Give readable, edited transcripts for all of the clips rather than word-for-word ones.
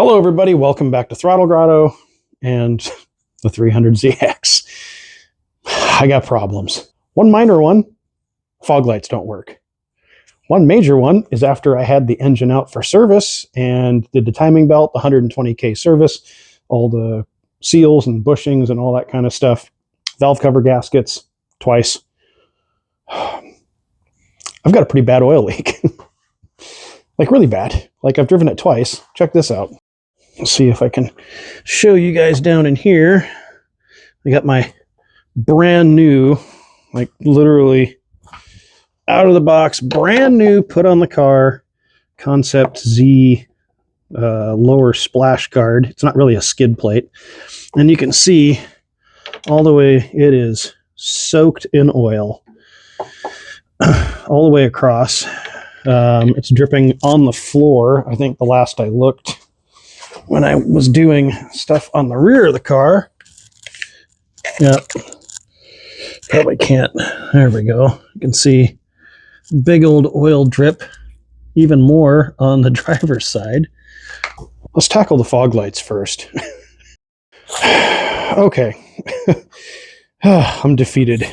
Hello everybody, welcome back to Throttle Grotto and the 300ZX. I got problems. One minor one, fog lights don't work. One major one is after I had the engine out for service and did the timing belt, the 120K service, all the seals and bushings and all that kind of stuff, valve cover gaskets twice. I've got a pretty bad oil leak. Like really bad. Like I've driven it twice. Check this out. Let's see if I can show you guys down in here. I got my brand new, like literally out of the box, brand new, put on the car, Concept Z lower splash guard. It's not really a skid plate. And you can see all the way it is soaked in oil all the way across. It's dripping on the floor. I think the last I looked when I was doing stuff on the rear of the car. Yeah, probably can't. There we go. You can see big old oil drip, even more on the driver's side. Let's tackle the fog lights first. Okay. I'm defeated.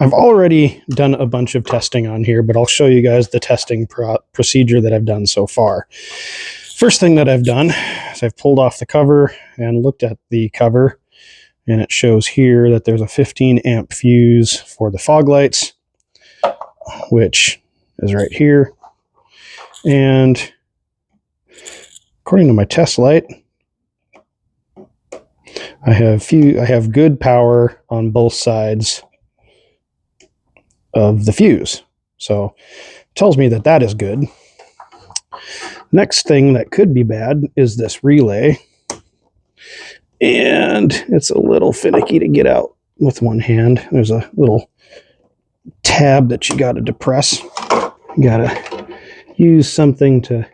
I've already done a bunch of testing on here, but I'll show you guys the testing procedure that I've done so far. First thing that I've done is I've pulled off the cover and looked at the cover, and it shows here that there's a 15 amp fuse for the fog lights, which is right here. And according to my test light, I have good power on both sides of the fuse. So it tells me that that is good. Next thing that could be bad is this relay. And it's a little finicky to get out with one hand. There's a little tab that you got to depress. You got to use something to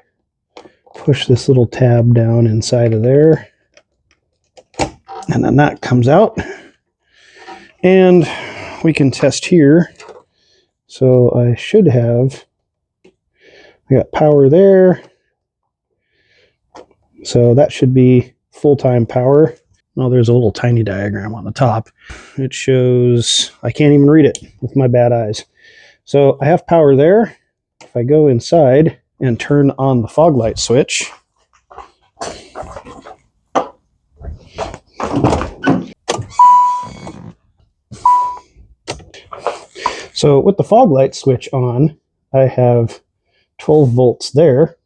push this little tab down inside of there. And then that comes out. And we can test here. So I should have, I got power there. So that should be full-time power. Oh, there's a little tiny diagram on the top. It shows, I can't even read it with my bad eyes. So I have power there. If I go inside and turn on the fog light switch, so with the fog light switch on, I have 12 volts there.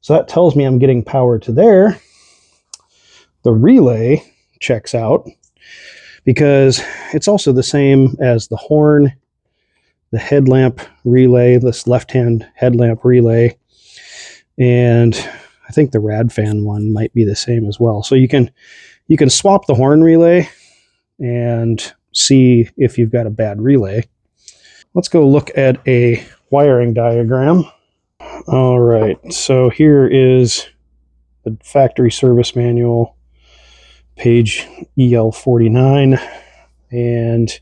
So that tells me I'm getting power to there. The relay checks out because it's also the same as the horn, the headlamp relay, this left-hand headlamp relay, and I think the rad fan one might be the same as well. So you can swap the horn relay and see if you've got a bad relay. Let's go look at a wiring diagram. All right, so here is the factory service manual, page EL49, and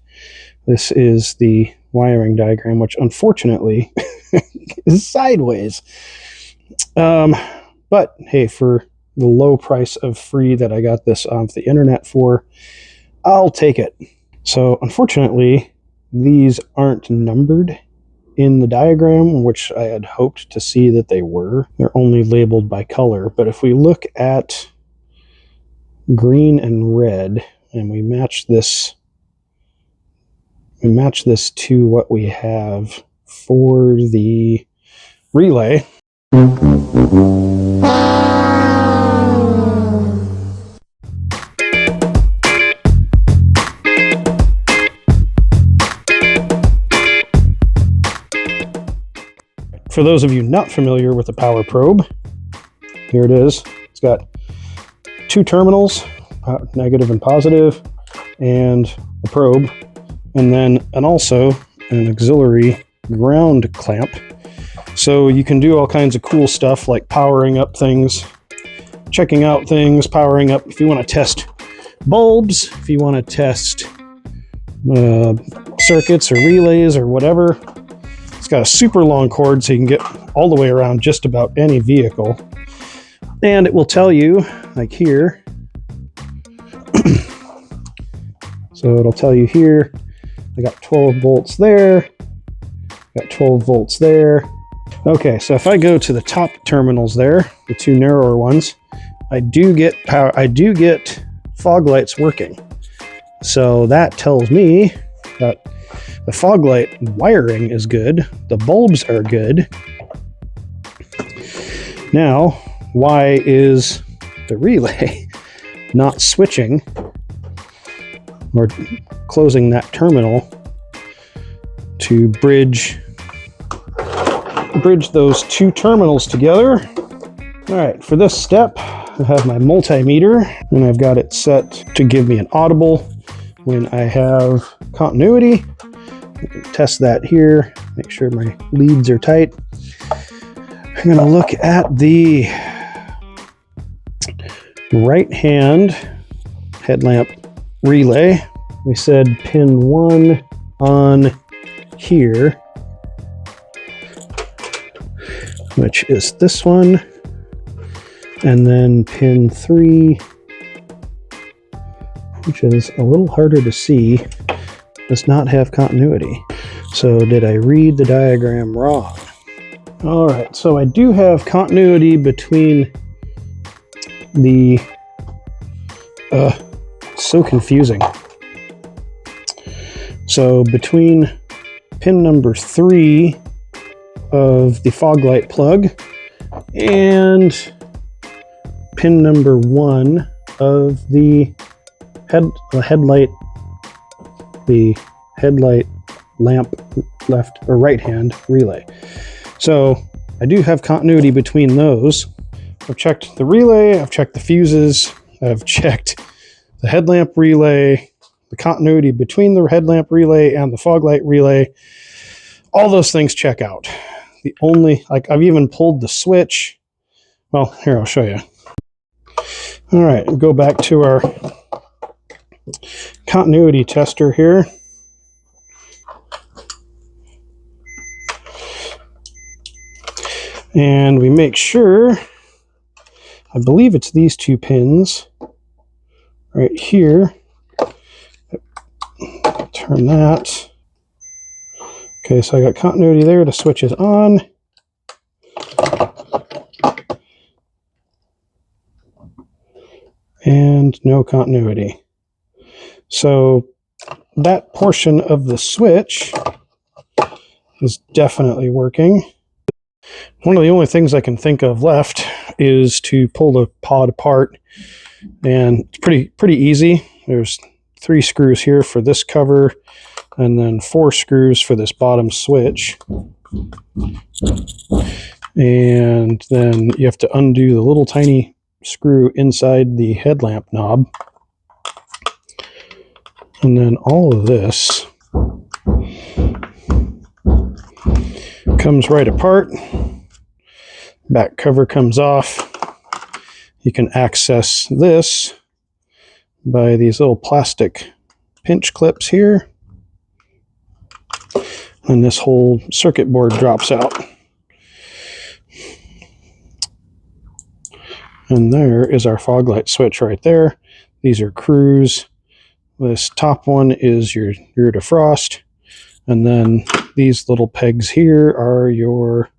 this is the wiring diagram, which unfortunately is sideways. But hey, for the low price of free that I got this off the internet for, I'll take it. So unfortunately, these aren't numbered in the diagram, which I had hoped to see that they were. They're only labeled by color. But if we look at green and red, and we match this to what we have for the relay. For those of you not familiar with the power probe, here it is. It's got two terminals, negative and positive, and a probe, and also an auxiliary ground clamp. So you can do all kinds of cool stuff like powering up things, checking out things, powering up if you want to test bulbs, if you want to test circuits or relays or whatever. It's got a super long cord so you can get all the way around just about any vehicle. And it will tell you, like here, so it'll tell you here, I got 12 volts there, got 12 volts there. Okay, so if I go to the top terminals there, the two narrower ones, I do get power, I do get fog lights working. So that tells me that the fog light wiring is good, the bulbs are good. Now, why is the relay not switching or closing that terminal to bridge those two terminals together? All right, for this step, I have my multimeter and I've got it set to give me an audible when I have continuity. I can test that here, make sure my leads are tight. I'm going to look at the right-hand headlamp relay. We said pin 1 on here, which is this one, and then pin 3, which is a little harder to see, does not have continuity. So did I read the diagram wrong? All right, so I do have continuity between the, so confusing. So between pin number 3 of the fog light plug and pin number 1 of the headlight lamp left or right hand relay. So I do have continuity between those. I've checked the relay, I've checked the fuses, I've checked the headlamp relay, the continuity between the headlamp relay and the fog light relay. All those things check out. The only, like, I've even pulled the switch. Well, here, I'll show you. All right, go back to our continuity tester here. And we make sure, I believe it's these two pins right here. Turn that. Okay, so I got continuity there, the switch is on. And no continuity. So that portion of the switch is definitely working. One of the only things I can think of left is to pull the pod apart, and it's pretty easy. There's 3 screws here for this cover, and then 4 screws for this bottom switch. And then you have to undo the little tiny screw inside the headlamp knob. And then all of this comes right apart. Back cover comes off. You can access this by these little plastic pinch clips here. And this whole circuit board drops out. And there is our fog light switch right there. These are screws. This top one is your defrost. And then these little pegs here are your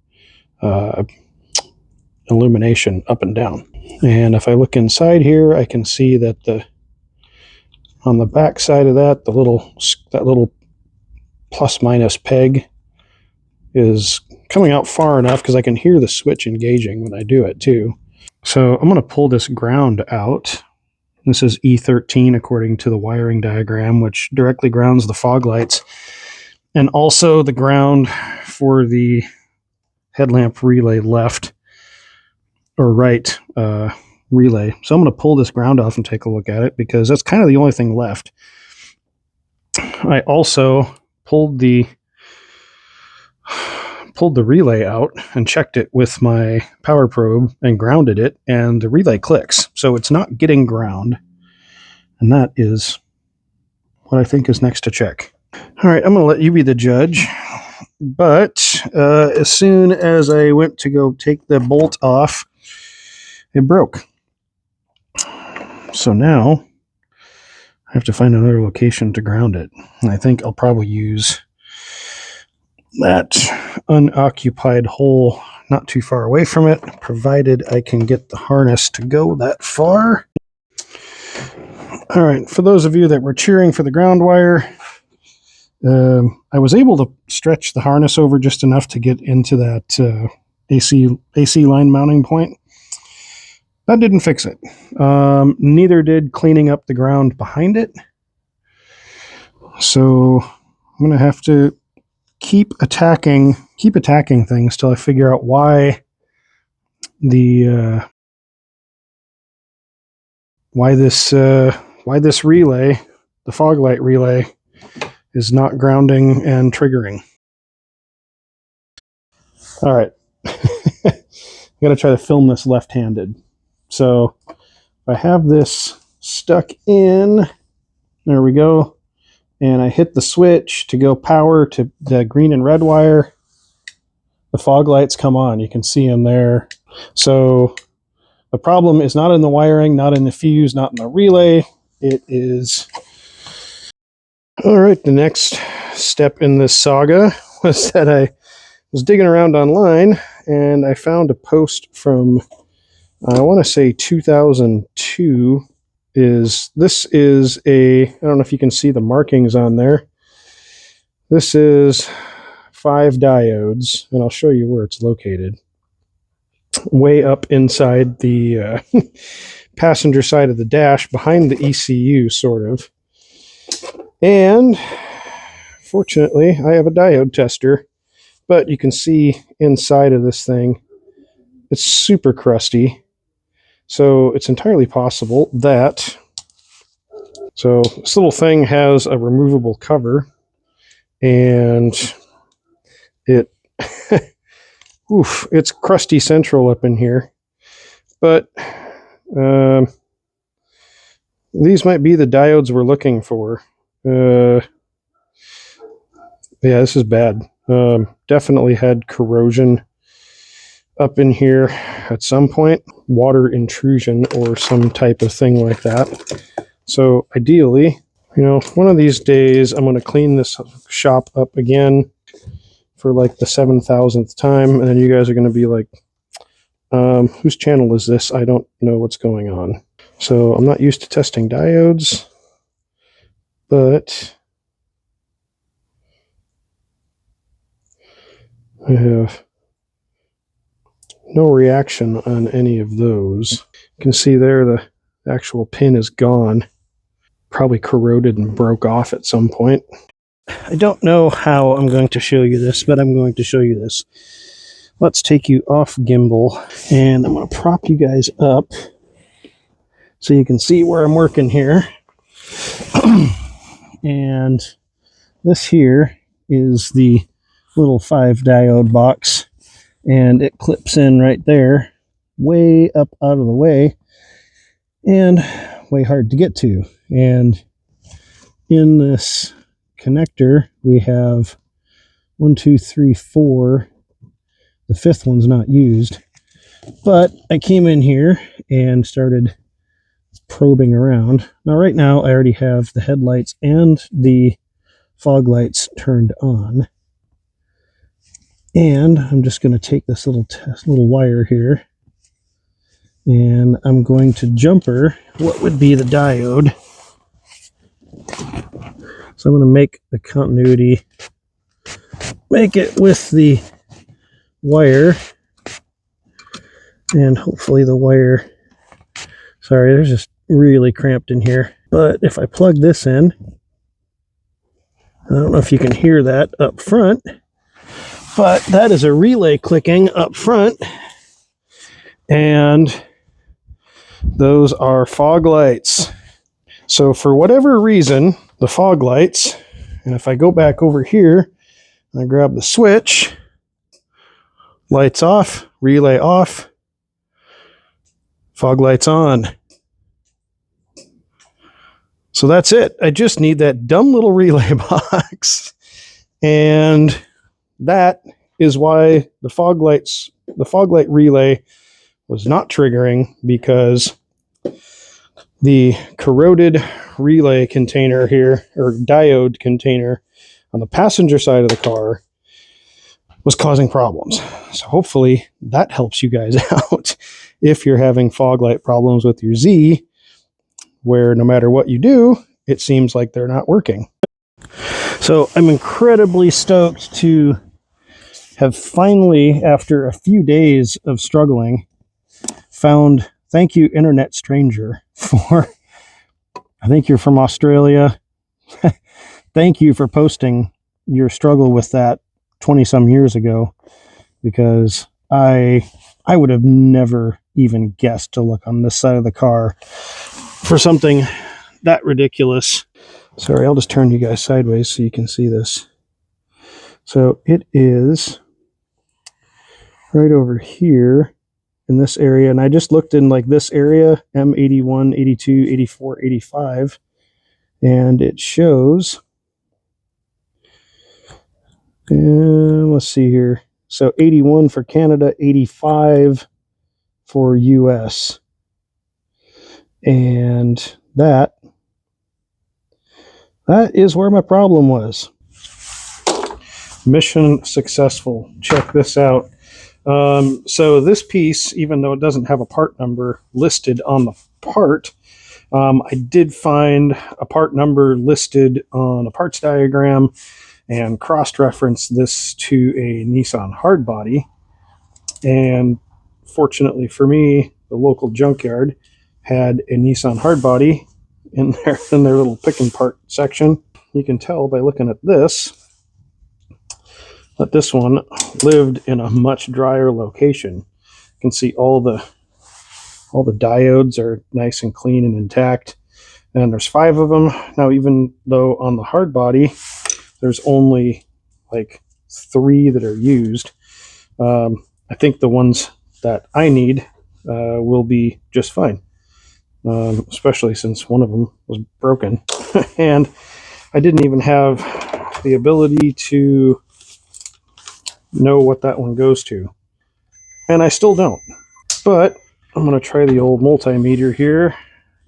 illumination up and down. And if I look inside here, I can see that on the back side of that, that little plus minus peg is coming out far enough because I can hear the switch engaging when I do it too. So I'm going to pull this ground out. This is E13 according to the wiring diagram, which directly grounds the fog lights, and also the ground for the headlamp relay left or right relay. So I'm going to pull this ground off and take a look at it because that's kind of the only thing left. I also pulled the relay out and checked it with my power probe and grounded it, and the relay clicks. So it's not getting ground. And that is what I think is next to check. All right, I'm going to let you be the judge. But as soon as I went to go take the bolt off, it broke. So now I have to find another location to ground it. And I think I'll probably use that unoccupied hole not too far away from it, provided I can get the harness to go that far. All right, for those of you that were cheering for the ground wire, I was able to stretch the harness over just enough to get into that AC line mounting point. That didn't fix it. Neither did cleaning up the ground behind it. So I'm going to have to keep attacking things till I figure out why this relay, the fog light relay, is not grounding and triggering. All right. I got to try to film this left-handed. So I have this stuck in. There we go. And I hit the switch to go power to the green and red wire. The fog lights come on. You can see them there. So the problem is not in the wiring, not in the fuse, not in the relay. It is... All right, the next step in this saga was that I was digging around online and I found a post from, I want to say 2002. This is a, I don't know if you can see the markings on there. This is 5 diodes, and I'll show you where it's located. Way up inside the passenger side of the dash, behind the ECU, sort of. And fortunately, I have a diode tester, but you can see inside of this thing, it's super crusty. So it's entirely possible that, so this little thing has a removable cover, and it, oof, it's crusty central up in here. But these might be the diodes we're looking for. Yeah, this is bad. Definitely had corrosion up in here at some point, water intrusion or some type of thing like that. So ideally, you know, one of these days I'm going to clean this shop up again for like the 7,000th time, and then you guys are going to be like, whose channel is this? I don't know what's going on. So I'm not used to testing diodes, but I have no reaction on any of those. You can see there the actual pin is gone. Probably corroded and broke off at some point. I don't know how I'm going to show you this, but I'm going to show you this. Let's take you off gimbal, and I'm going to prop you guys up so you can see where I'm working here. And this here is the little 5 diode box, and it clips in right there, way up out of the way, and way hard to get to. And in this connector, we have 1, 2, 3, 4. The 5th one's not used, but I came in here and started probing around. Now, right now, I already have the headlights and the fog lights turned on. And I'm just going to take this little wire here, and I'm going to jumper what would be the diode. So I'm going to make the continuity, make it with the wire, and hopefully the wire, sorry, there's just really cramped in here. But if I plug this in, I don't know if you can hear that up front, but that is a relay clicking up front, and those are fog lights. So for whatever reason, the fog lights, and if I go back over here and I grab the switch, lights off, relay off, fog lights on. So that's it. I just need that dumb little relay box. And that is why the fog light relay was not triggering because the corroded relay container here, or diode container on the passenger side of the car, was causing problems. So hopefully that helps you guys out if you're having fog light problems with your Z, where no matter what you do, it seems like they're not working. So I'm incredibly stoked to have finally, after a few days of struggling, found, thank you internet stranger, for, I think you're from Australia. Thank you for posting your struggle with that 20 some years ago, because I would have never even guessed to look on this side of the car for something that ridiculous. Sorry, I'll just turn you guys sideways so you can see this. So it is right over here in this area, and I just looked in like this area, M81, 82, 84, 85, and it shows, and let's see here, so 81 for Canada, 85 for US, and that is where my problem was. Mission successful. Check this out. So this piece, even though it doesn't have a part number listed on the part, I did find a part number listed on a parts diagram and cross-reference this to a Nissan hardbody. And fortunately for me, the local junkyard had a Nissan hardbody in their little pick and part section. You can tell by looking at this that this one lived in a much drier location. You can see all the diodes are nice and clean and intact, and there's 5 of them. Now, even though on the hard body there's only like 3 that are used, I think the ones that I need will be just fine, especially since one of them was broken. And I didn't even have the ability to know what that one goes to, and I still don't. But I'm going to try the old multimeter here,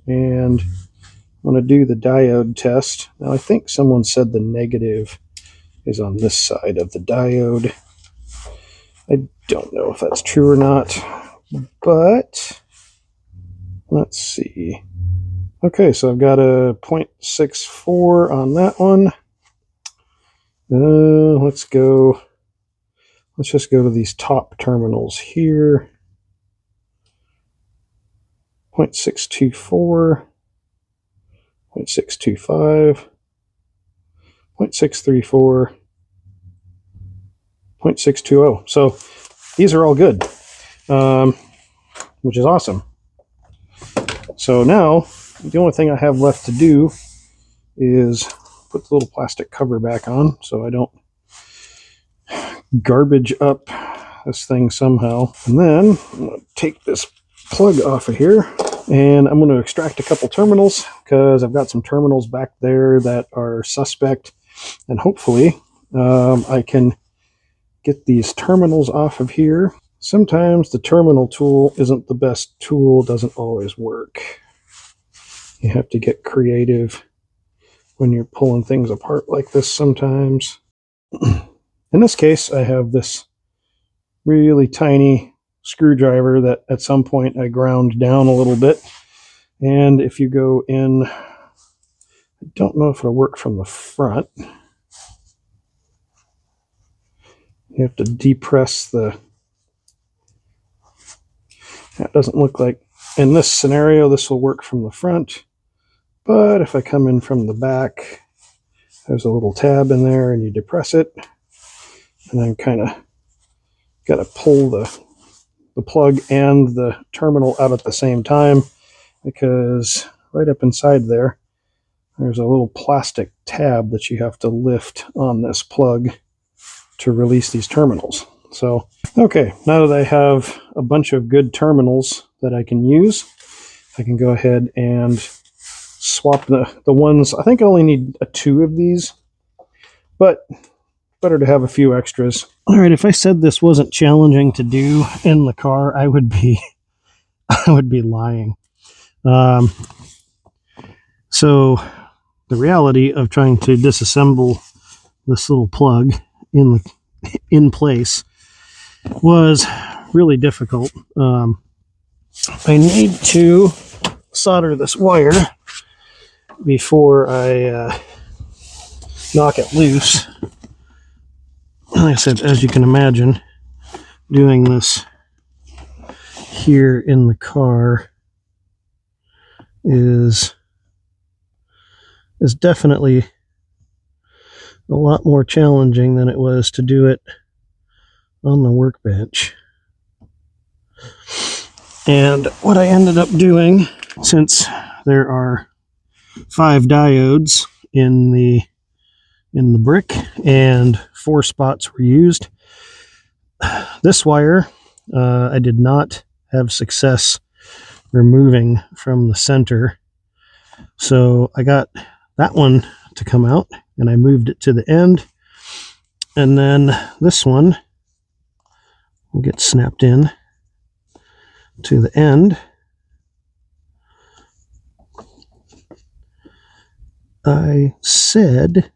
and I'm going to do the diode test. Now, I think someone said the negative is on this side of the diode. I don't know if that's true or not, but let's see. Okay, so I've got a 0.64 on that one. Let's just go to these top terminals here. 0.624, 0.625, 0.634, 0.620. So these are all good, which is awesome. So now the only thing I have left to do is put the little plastic cover back on so I don't garbage up this thing somehow. And then I'm going to take this plug off of here, and I'm going to extract a couple terminals, because I've got some terminals back there that are suspect, and hopefully I can get these terminals off of here. Sometimes the terminal tool isn't the best tool, doesn't always work. You have to get creative when you're pulling things apart like this sometimes. In this case, I have this really tiny screwdriver that at some point I ground down a little bit. And if you go in, I don't know if it'll work from the front. You have to depress the... That doesn't look like... In this scenario, this will work from the front. But if I come in from the back, there's a little tab in there, and you depress it. And then kind of got to pull the plug and the terminal out at the same time, because right up inside there, there's a little plastic tab that you have to lift on this plug to release these terminals. So, okay, now that I have a bunch of good terminals that I can use, I can go ahead and swap the ones. I think I only need 2 of these, but better to have a few extras. All right, if I said this wasn't challenging to do in the car, I would be I would be lying. So the reality of trying to disassemble this little plug in place was really difficult. I need to solder this wire before I knock it loose. Like I said, as you can imagine, doing this here in the car is definitely a lot more challenging than it was to do it on the workbench. And what I ended up doing, since there are 5 diodes in the brick and 4 spots were used, this wire I did not have success removing from the center. So I got that one to come out and I moved it to the end. And then this one will get snapped in to the end. I said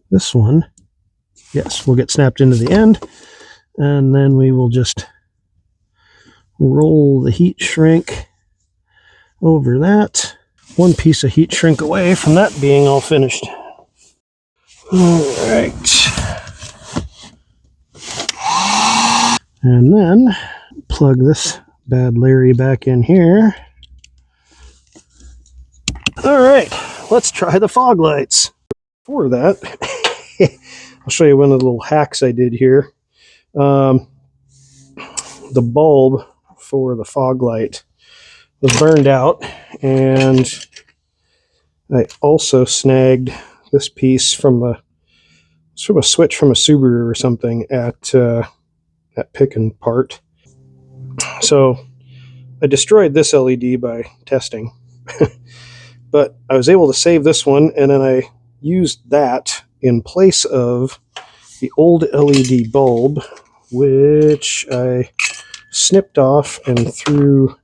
this one, yes, will get snapped into the end. And then we will just roll the heat shrink over that. One piece of heat shrink away from that being all finished. All right. And then plug this bad Larry back in here. All right, let's try the fog lights. For that, I'll show you one of the little hacks I did here. The bulb for the fog light was burned out, and I also snagged this piece from a switch from a Subaru or something at Pick and Part. So I destroyed this LED by testing, but I was able to save this one, and then I used that in place of the old LED bulb, which I snipped off and threw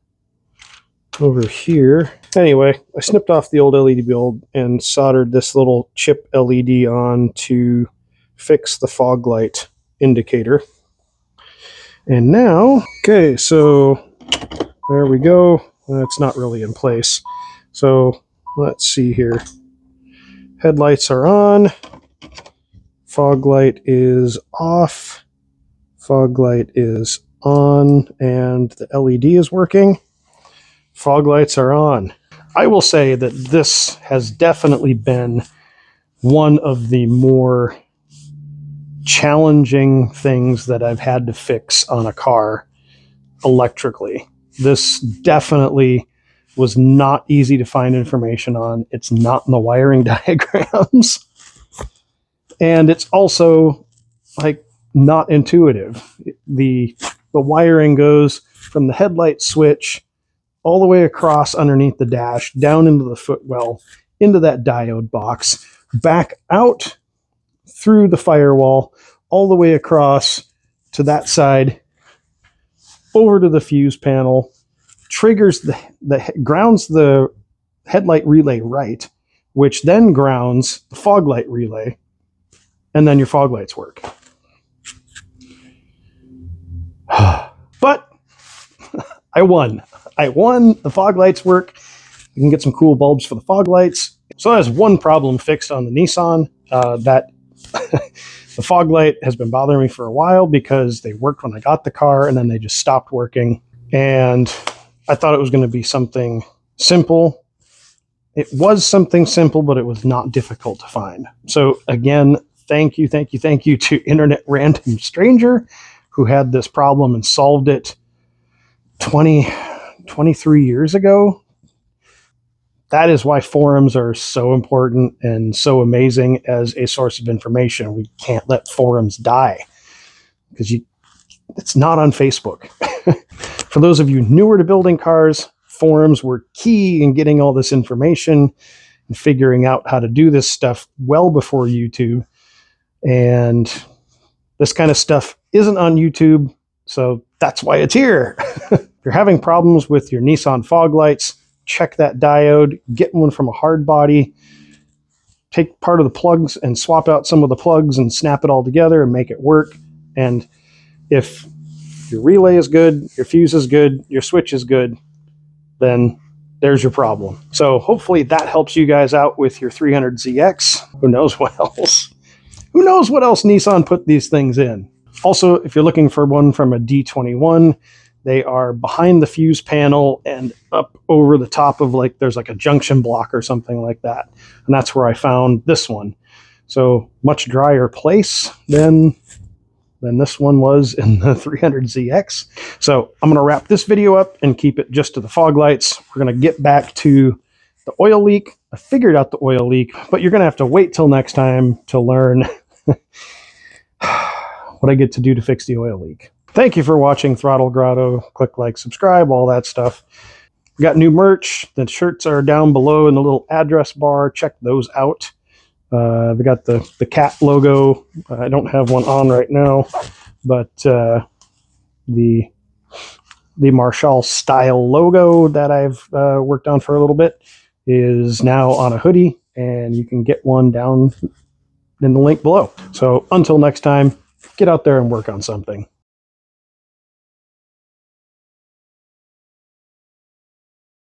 over here. Anyway, I snipped off the old LED bulb and soldered this little chip LED on to fix the fog light indicator. And now, okay, so there we go. It's not really in place. So let's see here. Headlights are on. Fog light is off. Fog light is on, and the LED is working. Fog lights are on. I will say that this has definitely been one of the more challenging things that I've had to fix on a car electrically. This definitely was not easy to find information on. It's not in the wiring diagrams. And it's also like not intuitive. The wiring goes from the headlight switch all the way across underneath the dash, down into the footwell, into that diode box, back out through the firewall, all the way across to that side, over to the fuse panel, triggers grounds the headlight relay right, which then grounds the fog light relay, and then your fog lights work. But I won. The fog lights work. You can get some cool bulbs for the fog lights. So that's one problem fixed on the Nissan. That the fog light has been bothering me for a while because they worked when I got the car and then they just stopped working. And I thought it was going to be something simple. It was something simple, but it was not difficult to find. So again, thank you to Internet Random Stranger who had this problem and solved it 23 years ago. That is why forums are so important and so amazing as a source of information. We can't let forums die because it's not on Facebook. For those of you newer to building cars, forums were key in getting all this information and figuring out how to do this stuff well before YouTube. And this kind of stuff isn't on YouTube, so that's why it's here. you're having problems with your Nissan fog lights, check that diode, get one from a hard body, take part of the plugs and swap out some of the plugs and snap it all together and make it work. And if your relay is good, your fuse is good, your switch is good, then there's your problem. So hopefully that helps you guys out with your 300ZX. Who knows what else? Who knows what else Nissan put these things in? Also, if you're looking for one from a D21, they are behind the fuse panel and up over the top of, like, there's like a junction block or something like that. And that's where I found this one. So much drier place than this one was in the 300ZX. So I'm going to wrap this video up and keep it just to the fog lights. We're going to get back to the oil leak. I figured out the oil leak, but you're going to have to wait till next time to learn what I get to do to fix the oil leak. Thank you for watching Throttle Grotto. Click like, subscribe, all that stuff. We got new merch. The shirts are down below in the little address bar. Check those out. We got the cat logo. I don't have one on right now, but the Marshall style logo that I've worked on for a little bit is now on a hoodie, and you can get one down in the link below. So until next time, get out there and work on something.